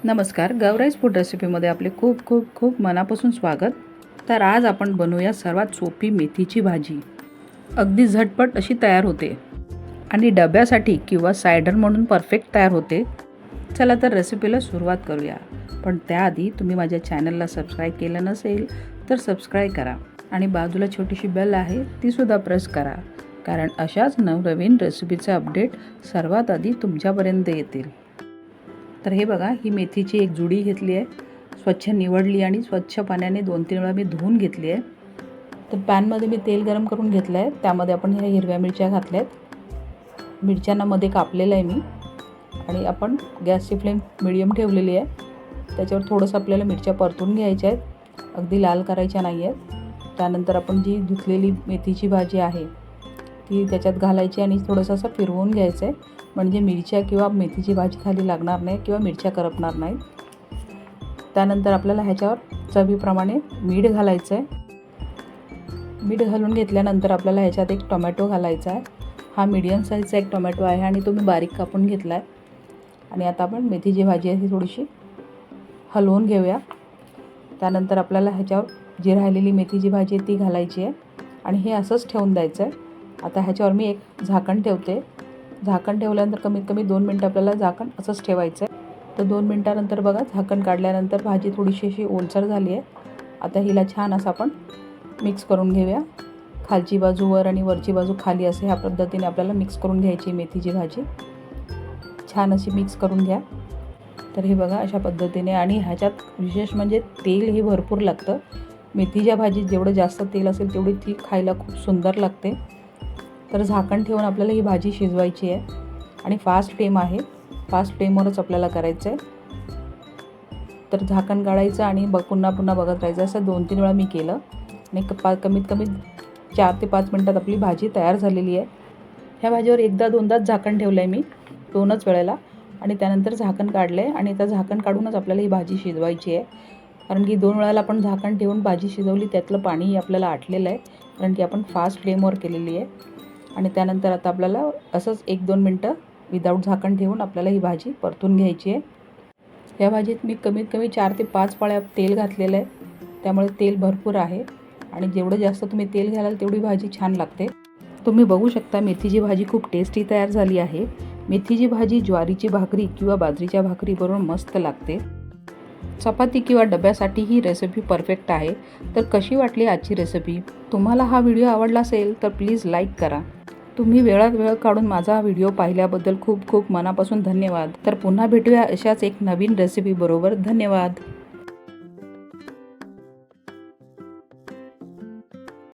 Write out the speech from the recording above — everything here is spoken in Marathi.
नमस्कार, गौराईज फूड रेसिपीमध्ये आपले खूप खूप खूप मनापासून स्वागत. तर आज आपण बनवूया सर्वात सोपी मेथीची भाजी. अगदी झटपट अशी तयार होते आणि डब्यासाठी किंवा सायडर म्हणून परफेक्ट तयार होते. चला तर रेसिपीला सुरुवात करूया. पण त्याआधी तुम्ही माझ्या चॅनलला सबस्क्राईब केलं नसेल तर सबस्क्राईब करा आणि बाजूला छोटीशी बेल आहे तीसुद्धा प्रेस करा, कारण अशाच नवनवीन रेसिपीचे अपडेट सर्वात आधी तुमच्यापर्यंत येतील. तर हे बघा, ही मेथीची एक जुडी घेतली आहे, स्वच्छ निवडली आणि स्वच्छ पाण्याने 2-3 वेळा मी धुवून घेतली आहे. तर पॅनमध्ये मी तेल गरम करून घेतलं आहे. त्यामध्ये आपण ह्या हिरव्या मिरच्या घातल्या आहेत. मिरच्यांना मध्ये कापलेलं आहे मी आणि आपण गॅसची फ्लेम मिडियम ठेवलेली आहे. त्याच्यावर थोडंसं आपल्याला मिरच्या परतून घ्यायच्या आहेत, अगदी लाल करायच्या नाही आहेत. त्यानंतर आपण जी धुतलेली मेथीची भाजी आहे ती त्याच्यात घालायची आणि थोडंसं असं फिरवून घ्यायचं आहे, म्हणजे मिरच्या किंवा मेथीची भाजी खाली लागणार नाही किंवा मिरच्या करपणार नाहीत. त्यानंतर आपल्याला ह्याच्यावर चवीप्रमाणे मीठ घालायचं आहे. मीठ घालून घेतल्यानंतर आपल्याला ह्याच्यात एक टोमॅटो घालायचा आहे. हा मीडियम साईजचा एक टोमॅटो आहे आणि तो मी बारीक कापून घेतला आहे. आणि आता आपण मेथीची भाजी आहे ती थोडीशी हलवून घेऊया. त्यानंतर आपल्याला ह्याच्यावर जी राहिलेली मेथीची भाजी आहे ती घालायची आहे आणि हे असंच ठेवून द्यायचं आहे. आता ह्याच्यावर मी एक झाकण ठेवते. झाकण ठेवल्यानंतर कमीत कमी 2 मिनटं आपल्याला झाकण असंच ठेवायचं आहे. तर 2 मिनटानंतर बघा, झाकण काढल्यानंतर भाजी थोडीशी अशी ओलसर झाली आहे. आता हिला छान असं आपण मिक्स करून घेऊया. खालची बाजू वर आणि वरची बाजू खाली असे ह्या पद्धतीने आपल्याला मिक्स करून घ्यायची मेथीची भाजी. छान अशी मिक्स करून घ्या. तर हे बघा अशा पद्धतीने. आणि ह्याच्यात विशेष म्हणजे तेल हे भरपूर लागतं. मेथीच्या भाजीत जेवढं जास्त तेल असेल तेवढी ती खायला खूप सुंदर लागते. तर झाकण ठेवून आपल्याला ही भाजी शिजवायची आहे आणि फास्ट फ्लेम आहे, फास्ट फ्लेमवरच आपल्याला करायचं आहे. तर झाकण काढायचं आणि पुन्हा पुन्हा बघत राहायचं. असं 2-3 वेळा मी केलं आणि कमीत कमी 4 ते 5 मिनटात आपली भाजी तयार झालेली आहे. ह्या भाजीवर एकदा दोनदाच झाकण ठेवलं आहे मी, 2च वेळेला, आणि त्यानंतर झाकण काढलं आहे. आणि त्या झाकण काढूनच आपल्याला ही भाजी शिजवायची आहे, कारण की 2 वेळेला आपण झाकण ठेवून भाजी शिजवली त्यातलं पाणी आपल्याला आटलेलं आहे, कारण की आपण फास्ट फ्लेमवर केलेली आहे. आणि त्यानंतर आता आपल्याला असंच 1-2 मिनटं विदाऊट झाकण ठेवून आपल्याला ही भाजी परतून घ्यायची आहे. या भाजीत मी कमीत कमी 4 ते 5 पळ्या तेल घातलेलं आहे, त्यामुळे तेल भरपूर आहे आणि जेवढं जास्त तुम्ही तेल घालाल तेवढी भाजी छान लागते. तुम्ही बघू शकता मेथीची भाजी खूप टेस्टी तयार झाली आहे. मेथीची भाजी ज्वारीची भाकरी किंवा बाजरीच्या भाकरीबरोबर मस्त लागते. चपाती किंवा डब्यासाठी ही रेसिपी परफेक्ट आहे. तर कशी वाटली आजची रेसिपी? तुम्हाला हा व्हिडिओ आवडला असेल तर प्लीज लाईक करा. तुम्ही वेळात वेळ काढून माझा व्हिडिओ पाहिल्याबद्दल खूप खूप मनापासून धन्यवाद. तर पुन्हा भेटूया अशाच एक नवीन रेसिपी बरोबर. धन्यवाद.